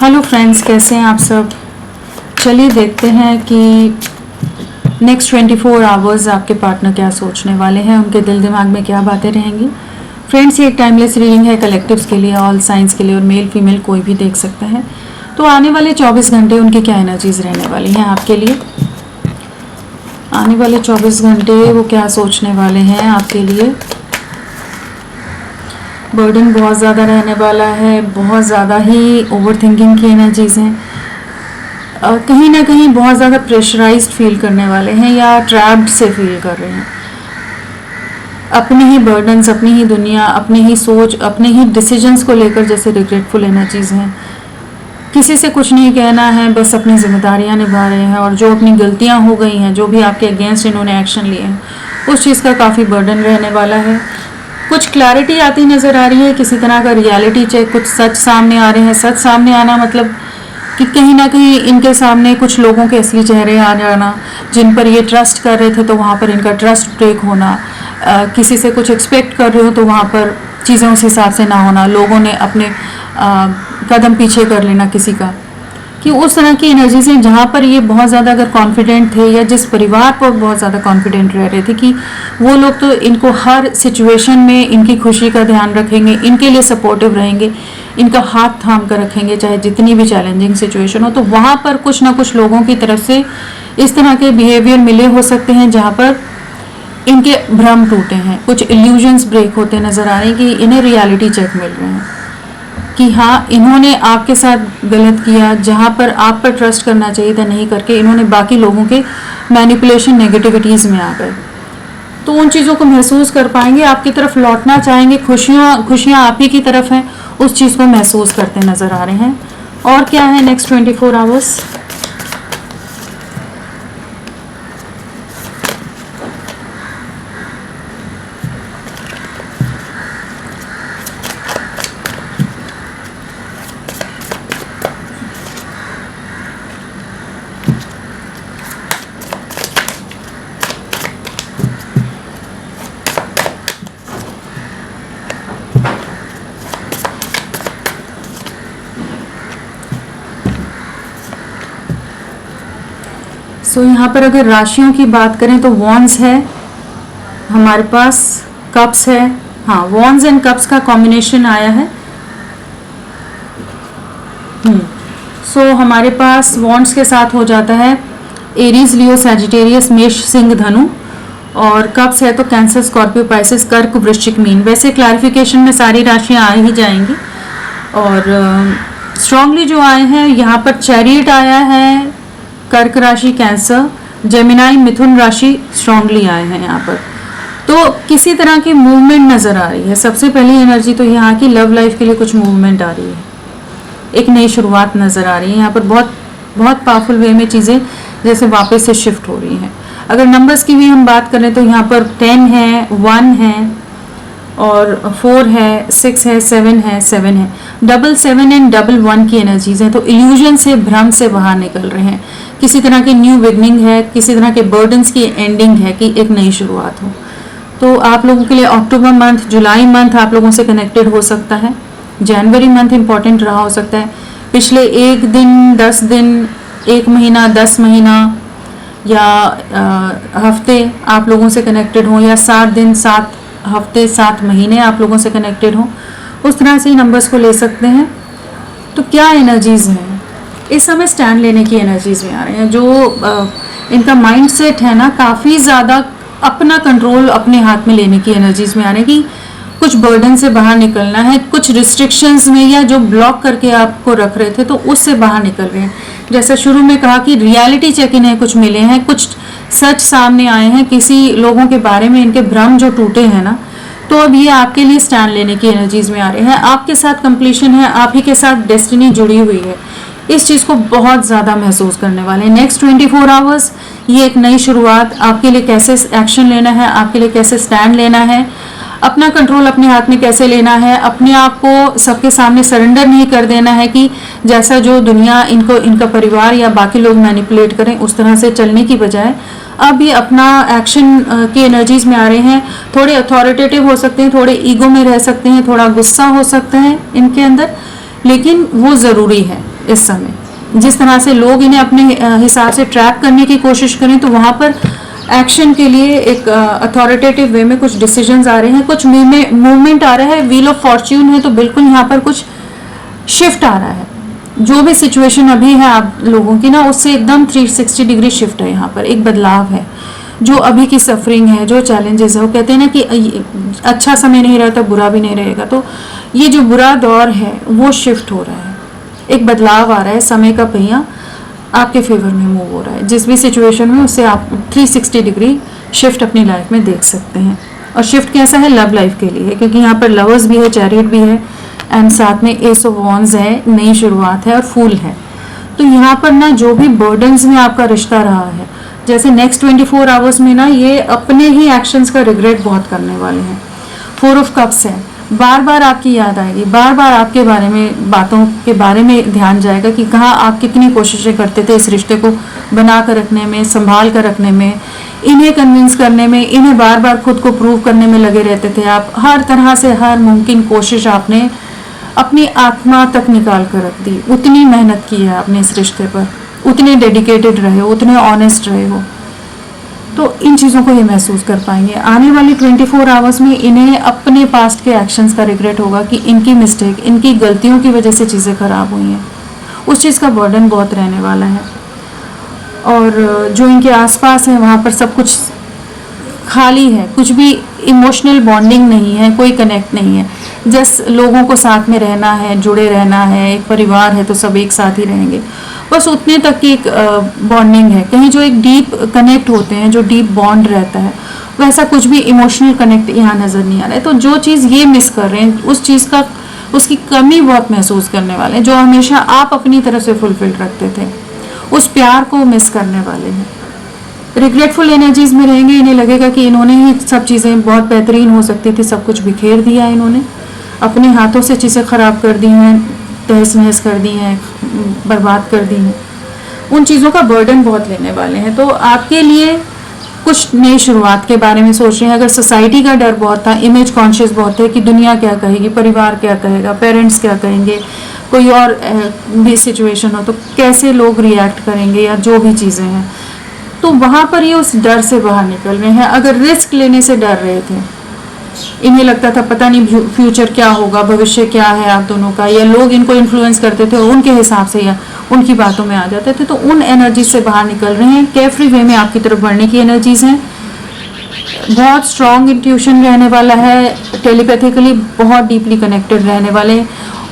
Hello friends, कैसे हैं आप सब। चलिए देखते हैं कि नेक्स्ट 24 आवर्स आपके पार्टनर क्या सोचने वाले हैं, उनके दिल दिमाग में क्या बातें रहेंगी। फ्रेंड्स, ये एक टाइमलेस रीडिंग है, कलेक्टिव्स के लिए, ऑल साइंस के लिए, और मेल फीमेल कोई भी देख सकता है। तो आने वाले 24 घंटे उनकी क्या एनर्जीज रहने वाली हैं आपके लिए। आने वाले 24 घंटे वो क्या सोचने वाले हैं आपके लिए। बर्डन बहुत ज़्यादा रहने वाला है, बहुत ज़्यादा ही ओवर थिंकिंग की एनर्जीज़ हैं। कहीं ना कहीं बहुत ज़्यादा प्रेशराइज्ड फील करने वाले हैं या ट्रैप्ड से फील कर रहे हैं। अपने ही बर्डन्स, अपनी ही दुनिया, अपनी ही सोच, अपने ही डिसीजंस को लेकर जैसे रिग्रेटफुल एनर्जीज़ हैं। किसी से कुछ नहीं कहना है, बस अपनी जिम्मेदारियां निभा रहे हैं, और जो अपनी गलतियां हो गई हैं, जो भी आपके अगेंस्ट इन्होंने एक्शन लिए हैं, उस चीज़ का काफ़ी बर्डन रहने वाला है। कुछ क्लैरिटी आती नज़र आ रही है, किसी तरह का रियलिटी चेक, कुछ सच सामने आ रहे हैं। सच सामने आना मतलब कि कहीं ना कहीं इनके सामने कुछ लोगों के असली चेहरे आ जाना, जिन पर ये ट्रस्ट कर रहे थे तो वहाँ पर इनका ट्रस्ट ब्रेक होना, किसी से कुछ एक्सपेक्ट कर रहे हो तो वहाँ पर चीज़ें उस हिसाब से ना होना, लोगों ने अपने कदम पीछे कर लेना किसी का, कि उस तरह की एनर्जीज हैं जहाँ पर ये बहुत ज़्यादा अगर कॉन्फिडेंट थे, या जिस परिवार पर बहुत ज़्यादा कॉन्फिडेंट रह रहे थे कि वो लोग तो इनको हर सिचुएशन में इनकी खुशी का ध्यान रखेंगे, इनके लिए सपोर्टिव रहेंगे, इनका हाथ थाम कर रखेंगे चाहे जितनी भी चैलेंजिंग सिचुएशन हो, तो वहाँ पर कुछ ना कुछ लोगों की तरफ से इस तरह के बिहेवियर मिले हो सकते हैं जहाँ पर इनके भ्रम टूटे हैं, कुछ इल्यूजन्स ब्रेक होते नज़र आ रहे हैं कि इन्हें रियलिटी चेक मिल रहे हैं कि हाँ, इन्होंने आपके साथ गलत किया, जहाँ पर आप पर ट्रस्ट करना चाहिए था नहीं करके इन्होंने बाकी लोगों के मैनिपुलेशन, नेगेटिविटीज़ में आ गए। तो उन चीज़ों को महसूस कर पाएंगे, आपकी तरफ लौटना चाहेंगे, खुशियाँ आप ही की तरफ हैं, उस चीज़ को महसूस करते नज़र आ रहे हैं। और क्या है नेक्स्ट 24 आवर्स। सो यहाँ पर अगर राशियों की बात करें तो वॉन्ड्स है हमारे पास, कप्स है, हाँ वॉन्ड्स एंड कप्स का कॉम्बिनेशन आया है। सो हमारे पास वॉन्ड्स के साथ हो जाता है एरीज, लियो, सैजिटेरियस, मेष, सिंह, धनु, और कप्स है तो कैंसर, स्कॉर्पियो, पाइसेस, कर्क, वृश्चिक, मीन। वैसे क्लैरिफिकेशन में सारी राशियाँ आ ही जाएंगी, और स्ट्रांगली जो आए हैं यहाँ पर चैरियट आया है, कर्क राशि, कैंसर, जेमिनाई, मिथुन राशि स्ट्रांगली आए हैं यहाँ पर। तो किसी तरह की मूवमेंट नज़र आ रही है। सबसे पहली एनर्जी तो यहाँ की लव लाइफ के लिए कुछ मूवमेंट आ रही है, एक नई शुरुआत नज़र आ रही है यहाँ पर। बहुत बहुत पावरफुल वे में चीज़ें जैसे वापस से शिफ्ट हो रही हैं। अगर नंबर्स की भी हम बात करें तो यहाँ पर 10 है, 1 है, और 4 है, 6 है, 7 है, डबल 7 एंड डबल 1 की एनर्जीज हैं। तो इल्यूजन से, भ्रम से बाहर निकल रहे हैं। किसी तरह की न्यू बिगनिंग है, किसी तरह के बर्डन्स की एंडिंग है कि एक नई शुरुआत हो। तो आप लोगों के लिए अक्टूबर मंथ, जुलाई मंथ आप लोगों से कनेक्टेड हो सकता है, जनवरी मंथ इंपॉर्टेंट रहा हो सकता है। पिछले 1 दिन, 10 दिन, 1 महीना, 10 महीना या हफ्ते आप लोगों से कनेक्टेड हो, या 7 दिन, 7 हफ्ते, 7 महीने आप लोगों से कनेक्टेड हो, उस तरह से ही नंबर्स को ले सकते हैं। तो क्या एनर्जीज हैं इस समय, स्टैंड लेने की एनर्जीज में आ रहे हैं। जो इनका माइंड सेट है ना, काफ़ी ज़्यादा अपना कंट्रोल अपने हाथ में लेने की एनर्जीज में आ रहे हैं कि कुछ बर्डन से बाहर निकलना है, कुछ रिस्ट्रिक्शंस में या जो ब्लॉक करके आपको रख रहे थे तो उससे बाहर निकल रहे हैं। जैसा शुरू में कहा कि रियलिटी चेक इन्हें कुछ मिले हैं, कुछ सच सामने आए हैं, किसी लोगों के बारे में इनके भ्रम जो टूटे हैं ना, तो अब ये आपके लिए स्टैंड लेने की एनर्जीज में आ रहे हैं। आपके साथ कंप्लीशन है, आप ही के साथ डेस्टिनी जुड़ी हुई है। इस चीज़ को बहुत ज़्यादा महसूस करने वाले हैं नेक्स्ट 24 आवर्स। ये एक नई शुरुआत, आपके लिए कैसे एक्शन लेना है, आपके लिए कैसे स्टैंड लेना है, अपना कंट्रोल अपने हाथ में कैसे लेना है, अपने आप को सबके सामने सरेंडर नहीं कर देना है कि जैसा जो दुनिया इनको, इनका परिवार या बाकी लोग मैनिपुलेट करें उस तरह से चलने की बजाय अब ये अपना एक्शन की एनर्जीज में आ रहे हैं। थोड़े अथॉरिटेटिव हो सकते हैं, थोड़े ईगो में रह सकते हैं, थोड़ा गुस्सा हो सकता है इनके अंदर, लेकिन वो ज़रूरी है। इस समय। जिस तरह से लोग इन्हें अपने हिसाब से ट्रैप करने की कोशिश करें तो वहाँ पर एक्शन के लिए एक अथॉरिटेटिव वे में कुछ डिसीजंस आ रहे हैं, कुछ मूवमेंट आ रहा है। व्हील ऑफ फॉर्च्यून है तो बिल्कुल यहाँ पर कुछ शिफ्ट आ रहा है। जो भी सिचुएशन अभी है आप लोगों की ना, उससे एकदम 360 डिग्री शिफ्ट है। यहाँ पर एक बदलाव है। जो अभी की सफरिंग है, जो चैलेंजेस है, वो कहते हैं ना कि अच्छा समय नहीं रहता बुरा भी नहीं रहेगा, तो ये जो बुरा दौर है वो शिफ्ट हो रहा है। एक बदलाव आ रहा है, समय का पहिया आपके फेवर में मूव हो रहा है। जिस भी सिचुएशन में उससे आप 360 डिग्री शिफ्ट अपनी लाइफ में देख सकते हैं। और शिफ्ट कैसा है? लव लाइफ के लिए, क्योंकि यहाँ पर लवर्स भी है, चैरियट भी है एंड साथ में एस ऑफ वॉन्ड्स है, नई शुरुआत है और फूल है। तो यहाँ पर ना जो भी बर्डन्स में आपका रिश्ता रहा है, जैसे नेक्स्ट 24 आवर्स में ना ये अपने ही एक्शंस का रिग्रेट बहुत करने वाले हैं। 4 ऑफ कप्स है, बार बार आपकी याद आएगी, बार बार आपके बारे में, बातों के बारे में ध्यान जाएगा कि कहाँ आप कितनी कोशिशें करते थे इस रिश्ते को बना कर रखने में, संभाल कर रखने में, इन्हें कन्विंस करने में, इन्हें बार बार खुद को प्रूव करने में लगे रहते थे आप। हर तरह से हर मुमकिन कोशिश आपने अपनी आत्मा तक निकाल कर रख दी। उतनी मेहनत की है आपने इस रिश्ते पर, उतने डेडिकेटेड रहे हो, उतने ऑनेस्ट रहे हो, तो इन चीज़ों को ये महसूस कर पाएंगे। आने वाली 24 आवर्स में इन्हें अपने पास्ट के एक्शंस का रिग्रेट होगा कि इनकी मिस्टेक, इनकी गलतियों की वजह से चीज़ें खराब हुई हैं। उस चीज़ का बर्डन बहुत रहने वाला है। और जो इनके आसपास है वहाँ पर सब कुछ खाली है, कुछ भी इमोशनल बॉन्डिंग नहीं है, कोई कनेक्ट नहीं है। जस्ट लोगों को साथ में रहना है, जुड़े रहना है, एक परिवार है तो सब एक साथ ही रहेंगे, बस उतने तक की एक बॉन्डिंग है। कहीं जो एक डीप कनेक्ट होते हैं, जो डीप बॉन्ड रहता है, वैसा कुछ भी इमोशनल कनेक्ट यहाँ नज़र नहीं आ रहा है। तो जो चीज़ ये मिस कर रहे हैं, उस चीज़ का, उसकी कमी बहुत महसूस करने वाले हैं। जो हमेशा आप अपनी तरफ से फुलफिल रखते थे, उस प्यार को मिस करने वाले हैं। रिग्रेटफुल एनर्जीज में रहेंगे। इन्हें लगेगा कि इन्होंने ही सब चीज़ें बहुत बेहतरीन हो सकती थी, सब कुछ बिखेर दिया इन्होंने, अपने हाथों से चीज़ें ख़राब कर दी हैं, तहस नहस कर दी हैं, बर्बाद कर दी हैं। उन चीज़ों का बर्डन बहुत लेने वाले हैं। तो आपके लिए कुछ नई शुरुआत के बारे में सोच रहे हैं। अगर सोसाइटी का डर बहुत था, इमेज कॉन्शियस बहुत है कि दुनिया क्या कहेगी, परिवार क्या कहेगा, पेरेंट्स क्या कहेंगे, कोई और भी सिचुएशन हो तो कैसे लोग रिएक्ट करेंगे, या जो भी चीज़ें हैं, तो वहाँ पर ये उस डर से बाहर निकल रहे हैं। अगर रिस्क लेने से डर रहे थे, इन्हें लगता था पता नहीं फ्यूचर क्या होगा, भविष्य क्या है आप दोनों का, या लोग इनको इन्फ्लुएंस करते थे उनके हिसाब से या उनकी बातों में आ जाते थे, तो उन एनर्जी से बाहर निकल रहे हैं। केयरफ्री वे में आपकी तरफ बढ़ने की एनर्जीज हैं। बहुत स्ट्रॉन्ग इंट्यूशन रहने वाला है, टेलीपैथिकली बहुत डीपली कनेक्टेड रहने वाले,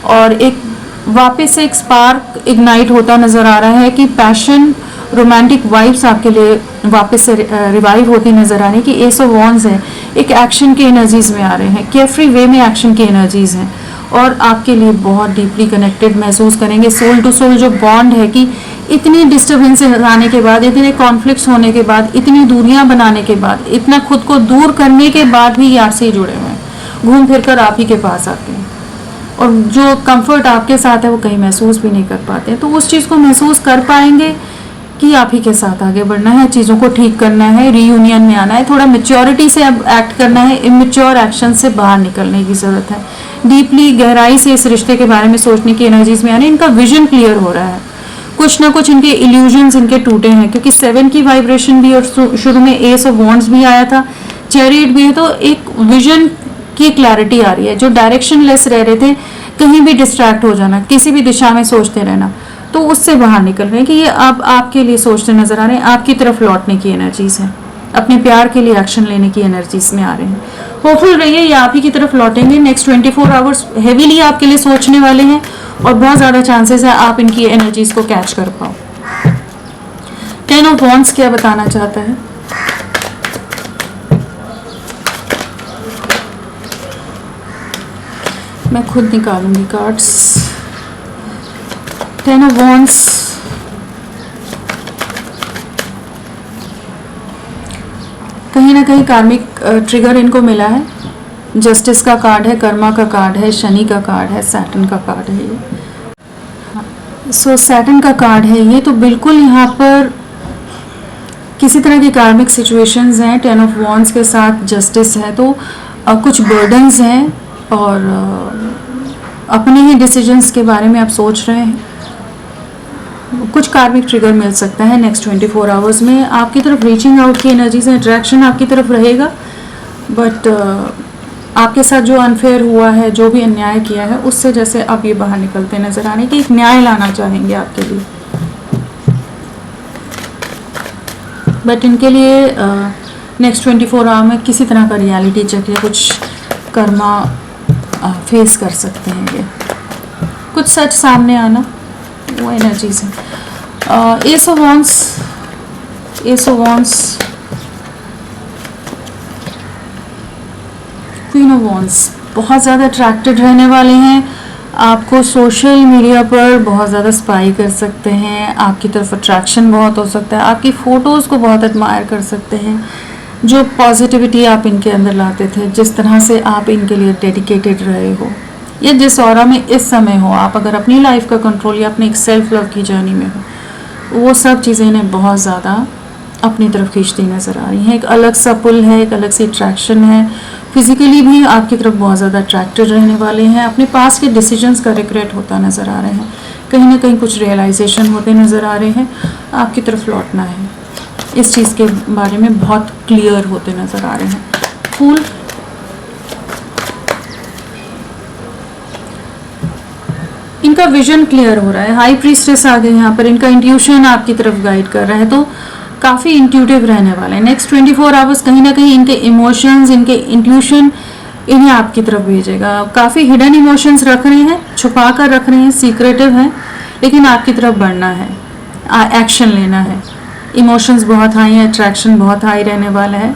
और एक वापस से एक स्पार्क इग्नाइट होता नज़र आ रहा है कि पैशन, रोमांटिक वाइब्स आपके लिए वापस से रिवाइव होती नज़र आ रही है कि एस ऑफ वॉन्ड्स है, एक एक्शन की एनर्जीज में आ रहे हैं, केयरफ्री वे में एक्शन की एनर्जीज हैं, और आपके लिए बहुत डीपली कनेक्टेड महसूस करेंगे। सोल टू सोल जो बॉन्ड है कि इतनी डिस्टर्बेंसेस आने के बाद, इतने कॉन्फ्लिक्ट्स होने के बाद, इतनी दूरियां बनाने के बाद, इतना खुद को दूर करने के बाद भी आपसे ही जुड़े हुए हैं, घूम फिर कर आप ही के पास आते हैं, और जो कंफर्ट आपके साथ है वो कहीं महसूस भी नहीं कर पाते। तो उस चीज़ को महसूस कर पाएंगे कि आप ही के साथ आगे बढ़ना है, चीज़ों को ठीक करना है, रीयूनियन में आना है, थोड़ा मेच्योरिटी से अब एक्ट करना है, इमेच्योर एक्शन से बाहर निकलने की ज़रूरत है। डीपली गहराई से इस रिश्ते के बारे में सोचने की एनर्जीज में आने, इनका विजन क्लियर हो रहा है। कुछ ना कुछ इनके इल्यूजन्स इनके टूटे हैं, क्योंकि 7 की वाइब्रेशन भी और शुरू में एस ऑफ वॉन्ड्स भी आया था, चैरियट भी है, तो एक विजन की क्लैरिटी आ रही है। जो डायरेक्शन लेस रह रहे थे, कहीं भी डिस्ट्रैक्ट हो जाना, किसी भी दिशा में सोचते रहना, तो उससे बाहर निकल रहे हैं कि ये अब आपके लिए सोचते नजर आ रहे हैं, आपकी तरफ लौटने की एनर्जीज है, अपने प्यार के लिए एक्शन लेने की एनर्जीज में आ रहे हैं। होपफुल रहिए, ये आप ही की तरफ लौटेंगे। नेक्स्ट 24 आवर्स हेवीली आपके लिए सोचने वाले हैं, और बहुत ज़्यादा चांसेस है आप इनकी एनर्जीज को कैच कर पाओ। 10 ऑफ वॉन्ड्स क्या बताना चाहता है? मैं खुद निकालूंगी कार्ड्स। 10 ऑफ वॉन्ड्स कहीं ना कहीं कार्मिक ट्रिगर इनको मिला है। जस्टिस का कार्ड है, कर्मा का कार्ड है, शनि का कार्ड है, सैटर्न का कार्ड है ये। सो सैटर्न का कार्ड है ये, तो बिल्कुल यहाँ पर किसी तरह की कार्मिक सिचुएशंस हैं। 10 ऑफ वॉन्ड्स के साथ जस्टिस है, तो कुछ बर्डन्स हैं, और अपने ही डिसीजंस के बारे में आप सोच रहे हैं। कुछ कार्मिक ट्रिगर मिल सकता है नेक्स्ट 24 आवर्स में। आपकी तरफ रीचिंग आउट की एनर्जीज हैं, अट्रैक्शन आपकी तरफ रहेगा, बट आपके साथ जो अनफेयर हुआ है, जो भी अन्याय किया है, उससे जैसे अब ये बाहर निकलते नजर आ रहे हैं कि एक न्याय लाना चाहेंगे आपके लिए। बट इनके लिए नेक्स्ट 24 आवर में किसी तरह का रियलिटी चेक या कुछ कर्मा फेस कर सकते हैं। ये कुछ सच सामने आना, वो एनर्जीज हैं। S of wands, queen of wands, बहुत ज़्यादा अट्रैक्टेड रहने वाले हैं। आपको सोशल मीडिया पर बहुत ज़्यादा स्पाई कर सकते हैं, आपकी तरफ अट्रैक्शन बहुत हो सकता है, आपकी फ़ोटोज़ को बहुत एडमायर कर सकते हैं। जो पॉजिटिविटी आप इनके अंदर लाते थे, जिस तरह से आप इनके लिए डेडिकेटेड रहे हो, या जिस ऑरा में इस समय हो, आप अगर अपनी लाइफ का कंट्रोल या अपने एक सेल्फ लव की जर्नी में हो, वो सब चीज़ें इन्हें बहुत ज़्यादा अपनी तरफ खींचती नज़र आ रही हैं। एक अलग सा पुल है, एक अलग सी अट्रैक्शन है। फिजिकली भी आपकी तरफ बहुत ज़्यादा अट्रैक्टेड रहने वाले हैं। अपने पास के डिसीजंस का रिग्रेट होता नज़र आ रहे हैं, कहीं ना कहीं कुछ रियलाइजेशन होते नज़र आ रहे हैं। आपकी तरफ लौटना है, इस चीज़ के बारे में बहुत क्लियर होते नज़र आ रहे हैं। फूल, इनका विजन क्लियर हो रहा है। हाई प्रीस्टेस आ गए यहाँ पर, इनका इंट्यूशन आपकी तरफ गाइड कर रहा है, तो काफ़ी इंट्यूटिव रहने वाले हैं। नेक्स्ट 24 आवर्स कहीं ना कहीं इनके इमोशंस, इनके इंट्यूशन इन्हें आपकी तरफ भेजेगा। काफ़ी हिडन इमोशंस रख रहे हैं, छुपा कर रख रहे हैं, सीक्रेटिव हैं, लेकिन आपकी तरफ बढ़ना है, एक्शन लेना है। इमोशंस बहुत हाई हैं, अट्रैक्शन बहुत हाई रहने वाला है,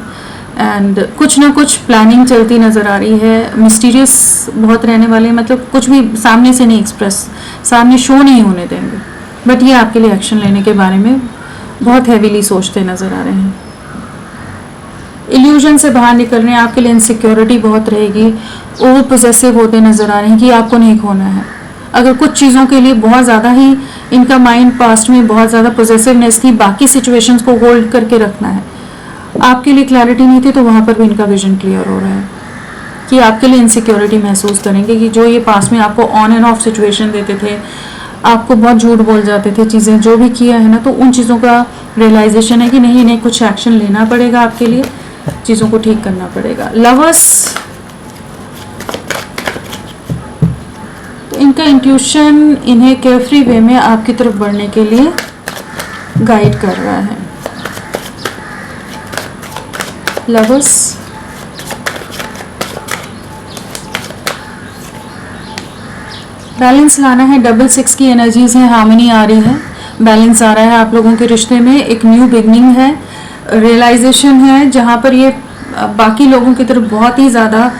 एंड कुछ ना कुछ प्लानिंग चलती नज़र आ रही है। मिस्टीरियस बहुत रहने वाले हैं, मतलब कुछ भी सामने से नहीं एक्सप्रेस, सामने शो नहीं होने देंगे, बट ये आपके लिए एक्शन लेने के बारे में बहुत हैवीली सोचते नज़र आ रहे हैं। इल्यूजन से बाहर निकल रहे हैं, आपके लिए इनसिक्योरिटी बहुत रहेगी। ओवर पोजेसिव होते नज़र आ रहे हैं कि आपको नहीं खोना है। अगर कुछ चीज़ों के लिए बहुत ज़्यादा ही इनका माइंड पास्ट में बहुत ज़्यादा पोजेसिवनेस थी, बाकी सिचुएशंस को होल्ड करके रखना है, आपके लिए क्लैरिटी नहीं थी, तो वहाँ पर भी इनका विजन क्लियर हो रहा है कि आपके लिए इनसिक्योरिटी महसूस करेंगे कि जो ये पास्ट में आपको ऑन एंड ऑफ सिचुएशन देते थे, आपको बहुत झूठ बोल जाते थे, चीज़ें जो भी किया है ना, तो उन चीज़ों का रियलाइजेशन है कि नहीं, इन्हें कुछ एक्शन लेना पड़ेगा, आपके लिए चीज़ों को ठीक करना पड़ेगा। लवर्स, तो इनका इंट्यूशन इन्हें केयरफ्री वे में आपकी तरफ बढ़ने के लिए गाइड कर रहा है। लवर्स, बैलेंस लाना है। डबल 6 की एनर्जीज है, हार्मनी आ रही है, बैलेंस आ रहा है आप लोगों के रिश्ते में। एक न्यू बिगनिंग है, रियलाइजेशन है, जहाँ पर ये बाकी लोगों की तरफ बहुत ही ज़्यादा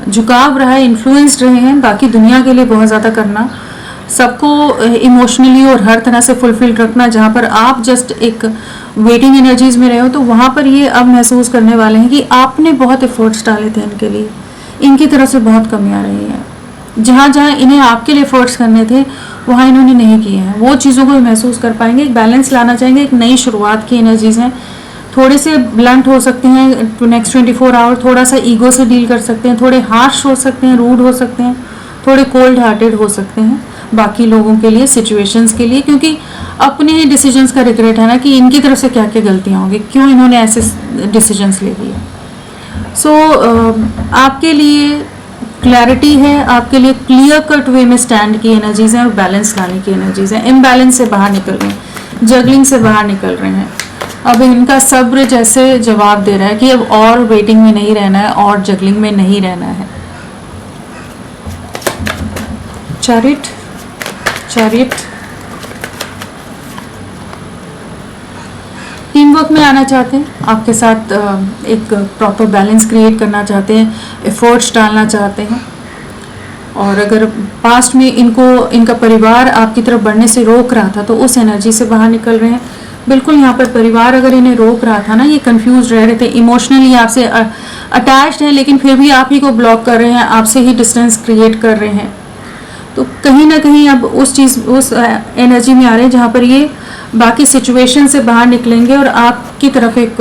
झुकाव रहा है, इन्फ्लुएंस्ड रहे हैं, बाकी दुनिया के लिए बहुत ज़्यादा करना, सबको इमोशनली और हर तरह से फुलफिल रखना। जहाँ पर आप जस्ट एक वेटिंग एनर्जीज में रहे हो, तो वहाँ पर ये अब महसूस करने वाले हैं कि आपने बहुत एफर्ट्स डाले थे इनके लिए, इनकी तरफ से बहुत कमियाँ रही हैं। जहाँ जहाँ इन्हें आपके लिए एफर्ट्स करने थे, वहाँ इन्होंने नहीं किए हैं, वो चीज़ों को महसूस कर पाएंगे। एक बैलेंस लाना चाहेंगे, एक नई शुरुआत की एनर्जीज हैं। थोड़े से ब्लंट हो सकते हैं नेक्स्ट 24 आवर, थोड़ा सा ईगो से डील कर सकते हैं, थोड़े हार्श हो सकते हैं, रूड हो सकते हैं, थोड़े कोल्ड हार्टेड हो सकते हैं बाकी लोगों के लिए, सिचुएशंस के लिए, क्योंकि अपने ही डिसीजंस का रिग्रेट है ना कि इनकी तरफ से क्या क्या गलतियाँ होंगी, क्यों इन्होंने ऐसे डिसीजंस ले लिए। सो आपके लिए क्लैरिटी है, आपके लिए क्लियर कट वे में स्टैंड की एनर्जीज हैं और बैलेंस लाने की एनर्जीज हैं। इम्बैलेंस से बाहर निकल रहे हैं, जगलिंग से बाहर निकल रहे हैं। अब इनका सब्र जैसे जवाब दे रहा है कि अब और वेटिंग में नहीं रहना है और जगलिंग में नहीं रहना है। चैरिट, चैरिट टीम वर्क में आना चाहते हैं, आपके साथ एक प्रॉपर बैलेंस क्रिएट करना चाहते हैं, एफर्ट्स डालना चाहते हैं। और अगर पास्ट में इनका परिवार आपकी तरफ बढ़ने से रोक रहा था, तो उस एनर्जी से बाहर निकल रहे हैं। बिल्कुल यहाँ पर परिवार अगर इन्हें रोक रहा था ना, ये कंफ्यूज रह रहे थे, इमोशनली आपसे अटैच्ड हैं, लेकिन फिर भी आप ही को ब्लॉक कर रहे हैं, आपसे ही डिस्टेंस क्रिएट कर रहे हैं, तो कहीं ना कहीं अब उस एनर्जी में आ रहे हैं जहाँ पर ये बाकी सिचुएशन से बाहर निकलेंगे और आपकी तरफ एक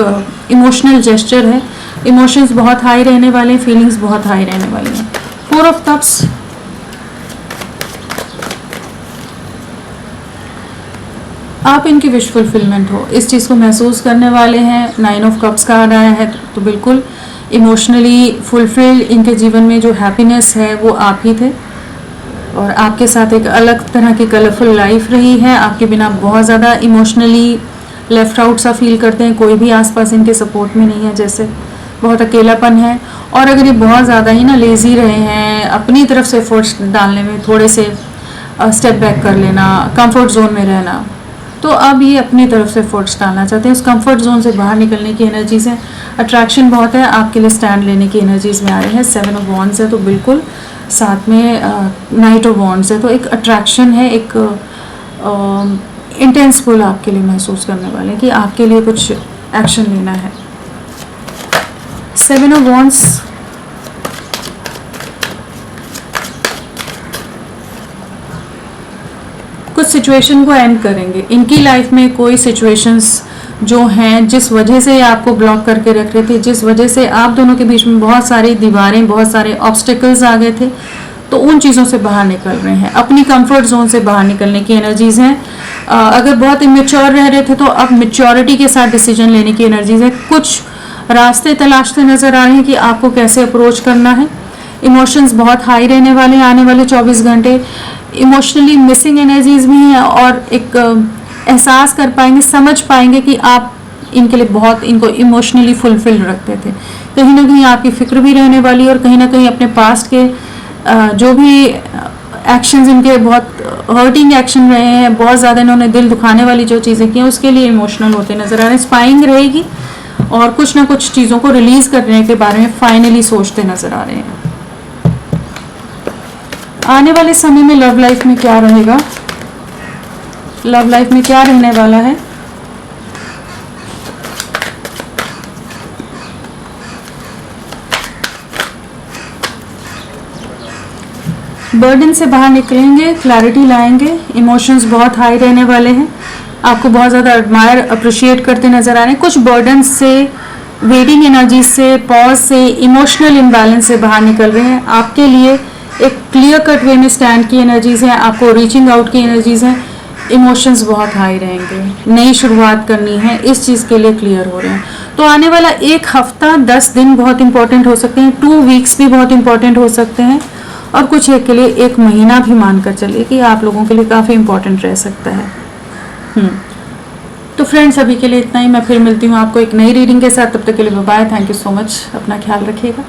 इमोशनल जेस्चर है। इमोशंस बहुत हाई रहने वाले हैं, फीलिंग्स बहुत हाई रहने वाली हैं। 4 ऑफ कप्स, आप इनकी विश फुलफिलमेंट हो, इस चीज़ को महसूस करने वाले हैं। 9 ऑफ कप्स कार्ड आया है तो बिल्कुल इमोशनली फुलफिल, इनके जीवन में जो हैप्पीनेस है वो आप ही थे और आपके साथ एक अलग तरह की कलरफुल लाइफ रही है। आपके बिना बहुत ज़्यादा इमोशनली लेफ्ट आउट सा फील करते हैं, कोई भी आसपास इनके सपोर्ट में नहीं है, जैसे बहुत अकेलापन है। और अगर ये बहुत ज़्यादा ही ना लेज़ी रहे हैं, अपनी तरफ से एफर्ट्स डालने में थोड़े से स्टेप बैक कर लेना, कंफर्ट जोन में रहना, तो अब ये अपनी तरफ से एफर्ट्स डालना चाहते हैं। उस कंफर्ट जोन से बाहर निकलने की एनर्जीज हैं। अट्रैक्शन बहुत है, आपके लिए स्टैंड लेने की एनर्जीज में आ रहे हैं। 7 ऑफ वॉन्ड्स है तो बिल्कुल, साथ में नाइट ऑफ वॉन्ड्स है तो एक अट्रैक्शन है, एक इंटेंस पुल आपके लिए महसूस करने वाले हैं कि आपके लिए कुछ एक्शन लेना है। 7 ऑफ वॉन्ड्स कुछ सिचुएशन को एंड करेंगे। इनकी लाइफ में कोई सिचुएशंस जो हैं जिस वजह से आपको ब्लॉक करके रख रहे थे, जिस वजह से आप दोनों के बीच में बहुत सारी दीवारें, बहुत सारे ऑब्स्टिकल्स आ गए थे, तो उन चीज़ों से बाहर निकल रहे हैं। अपनी कंफर्ट जोन से बाहर निकलने की एनर्जीज हैं। अगर बहुत इमेच्योर रह रहे थे तो अब मेच्योरिटी के साथ डिसीजन लेने की एनर्जीज है। कुछ रास्ते तलाशते नजर आ रहे हैं कि आपको कैसे अप्रोच करना है। इमोशंस बहुत हाई रहने वाले हैं आने वाले 24 घंटे। इमोशनली मिसिंग एनर्जीज भी हैं और एक एहसास कर पाएंगे, समझ पाएंगे कि आप इनके लिए बहुत इनको इमोशनली फुलफिल रखते थे। कहीं ना कहीं आपकी फिक्र भी रहने वाली है और कहीं ना कहीं अपने पास्ट के जो भी एक्शंस इनके बहुत हर्टिंग एक्शन रहे हैं, बहुत ज़्यादा इन्होंने दिल दुखाने वाली जो चीज़ें की हैं, उसके लिए इमोशनल होते नजर आ रहे हैं। स्पाइंग रहेगी और कुछ ना कुछ चीज़ों को रिलीज करने के बारे में फाइनली सोचते नजर आ रहे हैं। आने वाले समय में लव लाइफ में क्या रहेगा, लव लाइफ में क्या रहने वाला है। बर्डन से बाहर निकलेंगे, क्लैरिटी लाएंगे। इमोशंस बहुत हाई रहने वाले हैं, आपको बहुत ज़्यादा एडमायर अप्रिशिएट करते नजर आ रहे हैं। कुछ बर्डन से, वेटिंग एनर्जी से, पॉज से, इमोशनल इम्बैलेंस से बाहर निकल रहे हैं। आपके लिए एक क्लियर कट वे में स्टैंड की एनर्जीज हैं, आपको रीचिंग आउट की एनर्जीज हैं। इमोशंस बहुत हाई रहेंगे, नई शुरुआत करनी है, इस चीज़ के लिए क्लियर हो रहे हैं। तो आने वाला एक हफ्ता, 10 दिन बहुत इंपॉर्टेंट हो सकते हैं, 2 वीक्स भी बहुत इंपॉर्टेंट हो सकते हैं और कुछ एक के लिए 1 महीना भी मानकर चलिए कि आप लोगों के लिए काफ़ी इंपॉर्टेंट रह सकता है। तो फ्रेंड्स, अभी के लिए इतना ही। मैं फिर मिलती हूँ आपको एक नई रीडिंग के साथ। तब तक के लिए bye, thank you so much, अपना ख्याल रखिएगा।